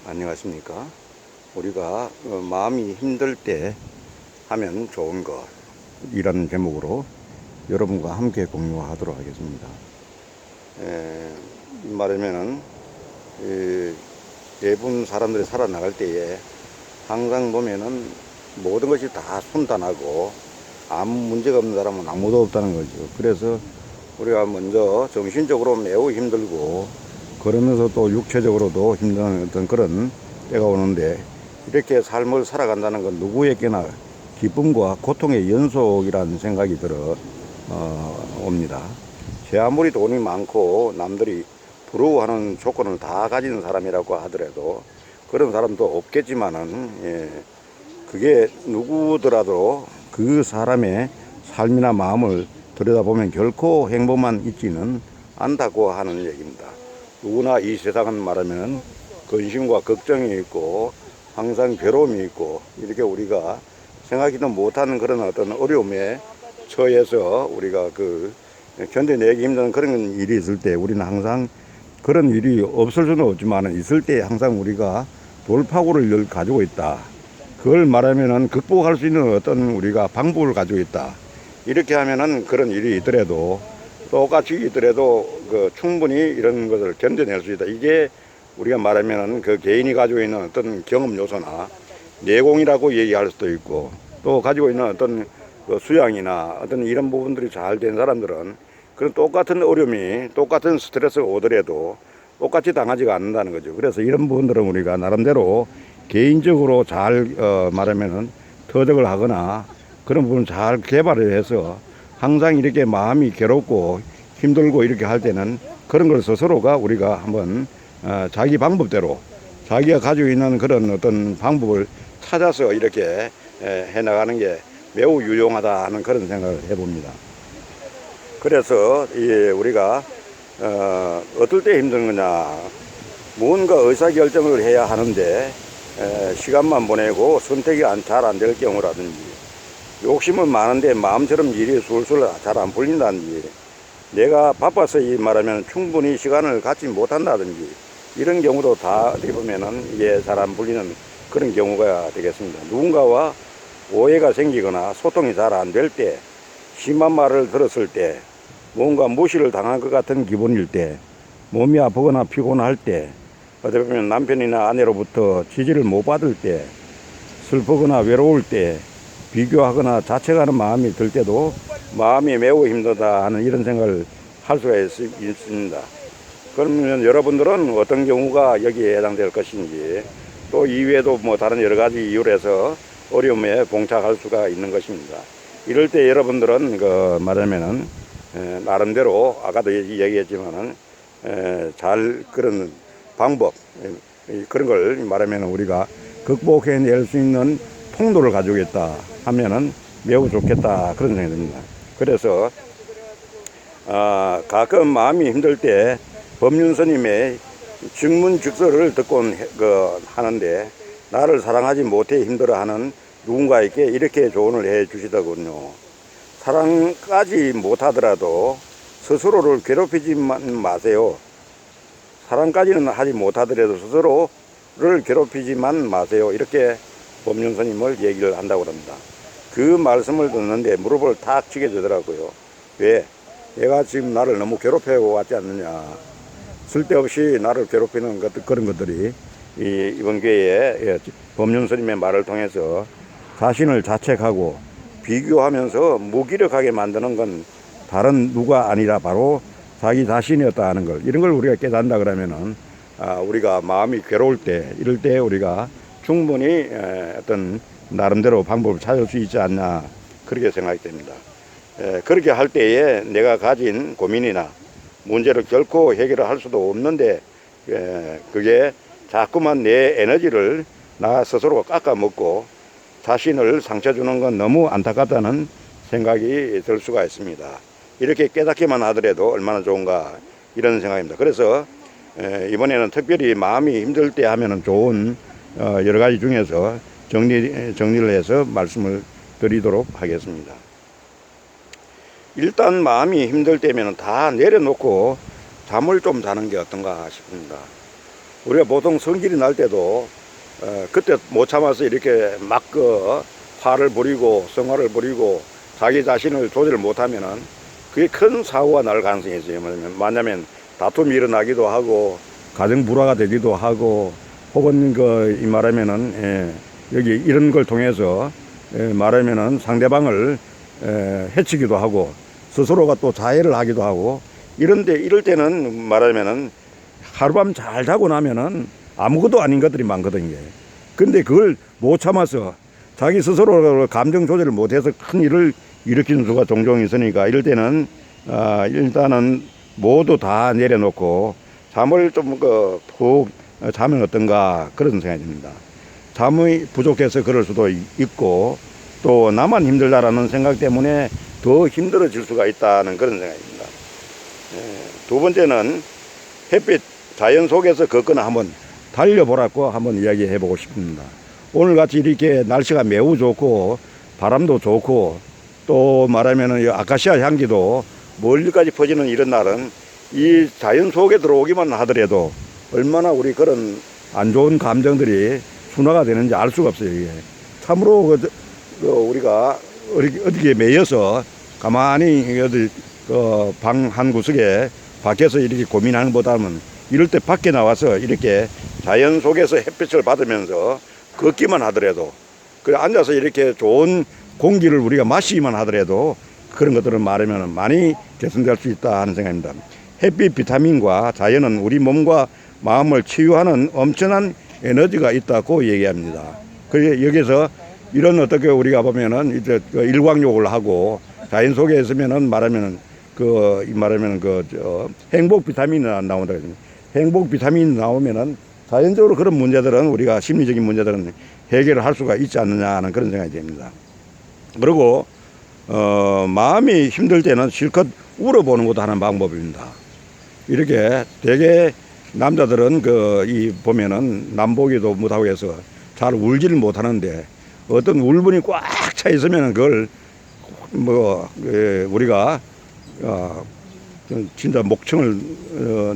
안녕하십니까. 우리가 마음이 힘들 때 하면 좋은 것, 이라는 제목으로 여러분과 함께 공유하도록 하겠습니다. 말하면은 대부분 사람들이 살아나갈 때에 항상 보면은 모든 것이 다 순탄하고 아무 문제가 없는 사람은 아무도 없다는 거죠. 그래서 우리가 먼저 정신적으로 매우 힘들고, 그러면서 또 육체적으로도 힘든 어떤 그런 때가 오는데, 이렇게 삶을 살아간다는 건 누구에게나 기쁨과 고통의 연속이라는 생각이 들어 옵니다. 제 아무리 돈이 많고 남들이 부러워하는 조건을 다 가진 사람이라고 하더라도 그런 사람도 없겠지만은, 그게 누구더라도 그 사람의 삶이나 마음을 들여다보면 결코 행복만 있지는 않다고 하는 얘기입니다. 누구나 이 세상은 말하면 근심과 걱정이 있고 항상 괴로움이 있고, 이렇게 우리가 생각지도 못하는 그런 어떤 어려움에 처해서 우리가 견뎌내기 힘든 그런 일이 있을 때, 우리는 항상 그런 일이 없을 수는 없지만 있을 때 항상 우리가 돌파구를 가지고 있다. 그걸 말하면은 극복할 수 있는 어떤 우리가 방법을 가지고 있다. 이렇게 하면은 그런 일이 있더라도, 똑같이 있더라도 충분히 이런 것을 견뎌낼 수 있다. 이게 우리가 말하면은 그 개인이 가지고 있는 어떤 경험 요소나 내공이라고 얘기할 수도 있고, 또 가지고 있는 어떤 수양이나 어떤 이런 부분들이 잘 된 사람들은 그런 똑같은 어려움이, 똑같은 스트레스가 오더라도 똑같이 당하지가 않는다는 거죠. 그래서 이런 부분들은 우리가 나름대로 개인적으로 잘 말하면은 터득을 하거나 그런 부분을 잘 개발을 해서 항상 이렇게 마음이 괴롭고 힘들고 이렇게 할 때는 그런 걸 스스로가 우리가 한번 자기 방법대로 자기가 가지고 있는 그런 어떤 방법을 찾아서 이렇게 해나가는 게 매우 유용하다 하는 그런 생각을 해봅니다. 그래서 우리가 어떨 때 힘든 거냐, 무언가 의사결정을 해야 하는데 시간만 보내고 선택이 잘 안 될 경우라든지, 욕심은 많은데 마음처럼 일이 술술 잘 안 풀린다든지, 내가 바빠서 말하면 충분히 시간을 갖지 못한다든지, 이런 경우도 다 어떻게 보면은 이게 잘 안 풀리는 그런 경우가 되겠습니다. 누군가와 오해가 생기거나 소통이 잘 안 될 때, 심한 말을 들었을 때, 뭔가 무시를 당한 것 같은 기분일 때, 몸이 아프거나 피곤할 때, 어떻게 보면 남편이나 아내로부터 지지를 못 받을 때, 슬프거나 외로울 때, 비교하거나 자책하는 마음이 들 때도 마음이 매우 힘들다 하는 이런 생각을 할 수가 있습니다. 그러면 여러분들은 어떤 경우가 여기에 해당될 것인지, 또 이외에도 다른 여러 가지 이유로 해서 어려움에 봉착할 수가 있는 것입니다. 이럴 때 여러분들은 말하면은 나름대로 아까도 얘기했지만은 잘 그런 방법, 그런 걸 말하면 우리가 극복해낼 수 있는 통로를 가지고 있다 하면은 매우 좋겠다, 그런 생각이 듭니다. 그래서 가끔 마음이 힘들 때 법륜 스님의 증문즉서를 듣고 하는데, 나를 사랑하지 못해 힘들어하는 누군가에게 이렇게 조언을 해 주시더군요. 사랑까지 못하더라도 스스로를 괴롭히지 마세요. 사랑까지는 하지 못하더라도 스스로를 괴롭히지만 마세요. 이렇게 법륜 스님을 얘기를 한다고 합니다. 그 말씀을 듣는데 무릎을 탁 치게 되더라고요. 왜? 얘가 지금 나를 너무 괴롭혀 왔지 않느냐. 쓸데없이 나를 괴롭히는 그런 것들이 이번 기회에 법륜 스님의 말을 통해서 자신을 자책하고 비교하면서 무기력하게 만드는 건 다른 누가 아니라 바로 자기 자신이었다 하는 걸, 이런 걸 우리가 깨닫는다 그러면은 우리가 마음이 괴로울 때, 이럴 때 우리가 충분히 어떤 나름대로 방법을 찾을 수 있지 않나, 그렇게 생각이 됩니다. 그렇게 할 때에 내가 가진 고민이나 문제를 결코 해결을 할 수도 없는데, 그게 자꾸만 내 에너지를 나 스스로 깎아먹고 자신을 상처 주는 건 너무 안타깝다는 생각이 들 수가 있습니다. 이렇게 깨닫기만 하더라도 얼마나 좋은가, 이런 생각입니다. 그래서 이번에는 특별히 마음이 힘들 때 하면은 좋은 여러 가지 중에서 정리를 해서 말씀을 드리도록 하겠습니다. 일단 마음이 힘들 때면 다 내려놓고 잠을 좀 자는 게 어떤가 싶습니다. 우리가 보통 성질이 날 때도 그때 못 참아서 이렇게 막 화를 부리고 성화를 부리고 자기 자신을 조절을 못하면은 그게 큰 사고가 날 가능성이 있어요. 뭐냐면 다툼이 일어나기도 하고 가정 불화가 되기도 하고 혹은 이 말하면은 여기 이런 걸 통해서 말하면은 상대방을 해치기도 하고 스스로가 또 자해를 하기도 하고 이럴 때는 말하면은 하룻밤 잘 자고 나면은 아무것도 아닌 것들이 많거든요. 근데 그걸 못 참아서 자기 스스로 감정 조절을 못해서 큰 일을 일으키는 수가 종종 있으니까 이럴 때는 일단은 모두 다 내려놓고 잠을 좀 푹 자면 어떤가 그런 생각이 듭니다. 잠이 부족해서 그럴 수도 있고 또 나만 힘들다라는 생각 때문에 더 힘들어질 수가 있다는 그런 생각입니다. 두 번째는 햇빛 자연 속에서 걷거나 한번 달려보라고 한번 이야기해 보고 싶습니다. 오늘 같이 이렇게 날씨가 매우 좋고 바람도 좋고 또 말하면 아카시아 향기도 멀리까지 퍼지는 이런 날은 이 자연 속에 들어오기만 하더라도 얼마나 우리 그런 안 좋은 감정들이 순화가 되는지 알 수가 없어요. 이게 참으로 우리가 어디에 매여서 가만히 어디 방 한 구석에 밖에서 이렇게 고민하는 보다는 이럴 때 밖에 나와서 이렇게 자연 속에서 햇빛을 받으면서 걷기만 하더라도 그래 앉아서 이렇게 좋은 공기를 우리가 마시기만 하더라도 그런 것들을 말하면 많이 개선될 수 있다 하는 생각입니다. 햇빛 비타민과 자연은 우리 몸과 마음을 치유하는 엄청난 에너지가 있다고 얘기합니다. 그래서 여기서 이런 어떻게 우리가 보면은 이제 일광욕을 하고 자연 속에 있으면은 말하면은 행복 비타민이 나온다. 행복 비타민이 나오면은 자연적으로 그런 문제들은 우리가 심리적인 문제들은 해결을 할 수가 있지 않느냐 하는 그런 생각이 듭니다. 그리고 마음이 힘들 때는 실컷 울어보는 것도 하는 방법입니다. 이렇게 되게 남자들은 보면은 남보기도 못하고 해서 잘 울지를 못하는데 어떤 울분이 꽉 차 있으면 그걸 우리가 진짜 목청을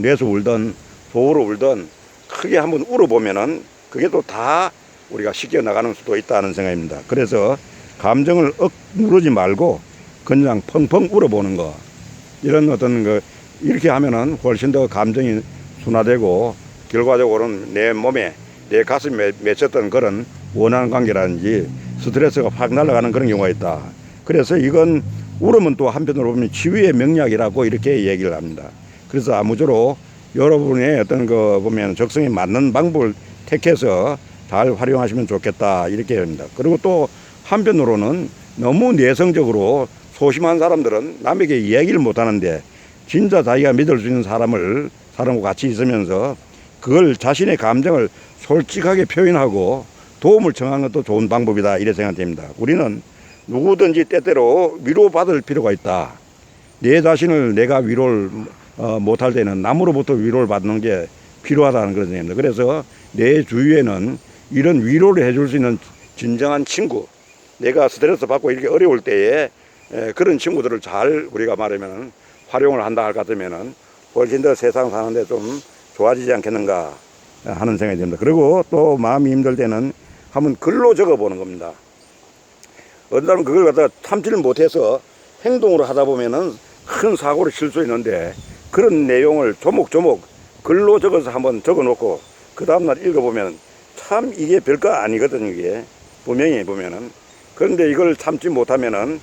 내서 울던 소로 울던 크게 한번 울어보면은 그게 또 다 우리가 씻겨 나가는 수도 있다는 생각입니다. 그래서 감정을 억누르지 말고 그냥 펑펑 울어보는 거 이런 어떤 이렇게 하면은 훨씬 더 감정이 순화되고 결과적으로는 내 몸에 내 가슴에 맺혔던 그런 원한 관계라든지 스트레스가 확 날아가는 그런 경우가 있다. 그래서 이건 울으면 또 한편으로 보면 치유의 명약이라고 이렇게 얘기를 합니다. 그래서 아무쪼록 여러분의 어떤 보면 적성에 맞는 방법을 택해서 잘 활용하시면 좋겠다 이렇게 합니다. 그리고 또 한편으로는 너무 내성적으로 소심한 사람들은 남에게 이야기를 못하는데 진짜 자기가 믿을 수 있는 사람과 같이 있으면서 그걸 자신의 감정을 솔직하게 표현하고 도움을 청하는 것도 좋은 방법이다 이렇게 생각됩니다. 우리는 누구든지 때때로 위로받을 필요가 있다. 내 자신을 내가 위로를 못할 때는 남으로부터 위로를 받는 게 필요하다는 그런 생각입니다. 그래서 내 주위에는 이런 위로를 해줄 수 있는 진정한 친구, 내가 스트레스 받고 이렇게 어려울 때에 그런 친구들을 잘 우리가 말하면 활용을 한다 할 것 같으면은 훨씬 더 세상 사는데 좀 좋아지지 않겠는가 하는 생각이 듭니다. 그리고 또 마음이 힘들 때는 한번 글로 적어 보는 겁니다. 어떤 사람은 그걸 갖다 참지를 못해서 행동으로 하다 보면은 큰 사고를 칠 수 있는데 그런 내용을 조목조목 글로 적어서 한번 적어 놓고 그 다음날 읽어보면 참 이게 별거 아니거든요. 이게 분명히 보면은. 그런데 이걸 참지 못하면은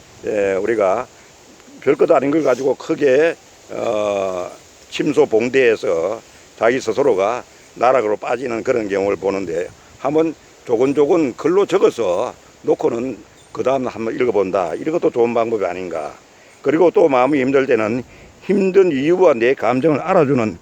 우리가 별것도 아닌 걸 가지고 크게 침소봉대해서 자기 스스로가 나락으로 빠지는 그런 경우를 보는데 한번 조근조근 글로 적어서 놓고는 그 다음날 한번 읽어본다. 이것도 좋은 방법이 아닌가. 그리고 또 마음이 힘들 때는 힘든 이유와 내 감정을 알아주는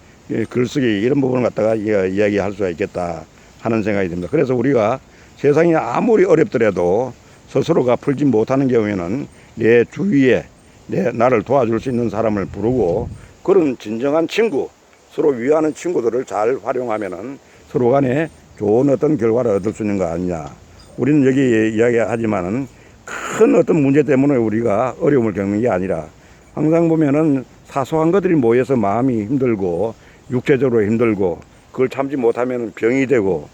글쓰기 이런 부분을 갖다가 이야기할 수가 있겠다 하는 생각이 듭니다. 그래서 우리가 세상이 아무리 어렵더라도 스스로가 풀지 못하는 경우에는 내 주위에 나를 도와줄 수 있는 사람을 부르고 그런 진정한 친구, 서로 위하는 친구들을 잘 활용하면은 서로 간에 좋은 어떤 결과를 얻을 수 있는 거 아니냐. 우리는 여기 이야기하지만은 큰 어떤 문제 때문에 우리가 어려움을 겪는 게 아니라 항상 보면은 사소한 것들이 모여서 마음이 힘들고 육체적으로 힘들고 그걸 참지 못하면 병이 되고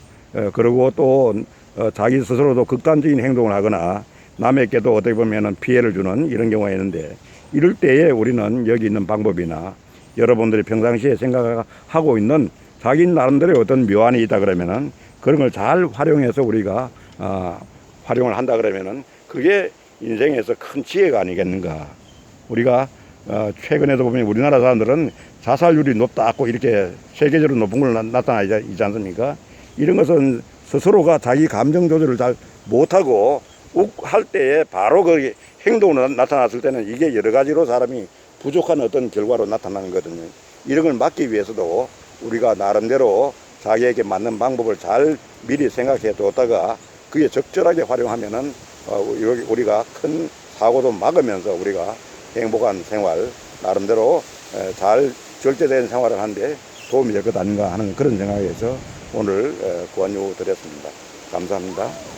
그리고 또 자기 스스로도 극단적인 행동을 하거나 남에게도 어떻게 보면 피해를 주는 이런 경우가 있는데 이럴 때에 우리는 여기 있는 방법이나 여러분들이 평상시에 생각하고 있는 자기 나름대로의 어떤 묘안이 있다 그러면은 그런 걸 잘 활용해서 우리가 활용을 한다 그러면은 그게 인생에서 큰 지혜가 아니겠는가. 우리가 최근에도 보면 우리나라 사람들은 자살률이 높다고 이렇게 세계적으로 높은 걸로 나타나지 않습니까? 이런 것은 스스로가 자기 감정 조절을 잘 못하고 할 때에 바로 그 행동으로 나타났을 때는 이게 여러 가지로 사람이 부족한 어떤 결과로 나타나는 거거든요. 이런 걸 막기 위해서도 우리가 나름대로 자기에게 맞는 방법을 잘 미리 생각해 뒀다가 그게 적절하게 활용하면은 우리가 큰 사고도 막으면서 우리가 행복한 생활 나름대로 잘 절제된 생활을 하는데 도움이 될 것 아닌가 하는 그런 생각에서 오늘 권유 드렸습니다. 감사합니다.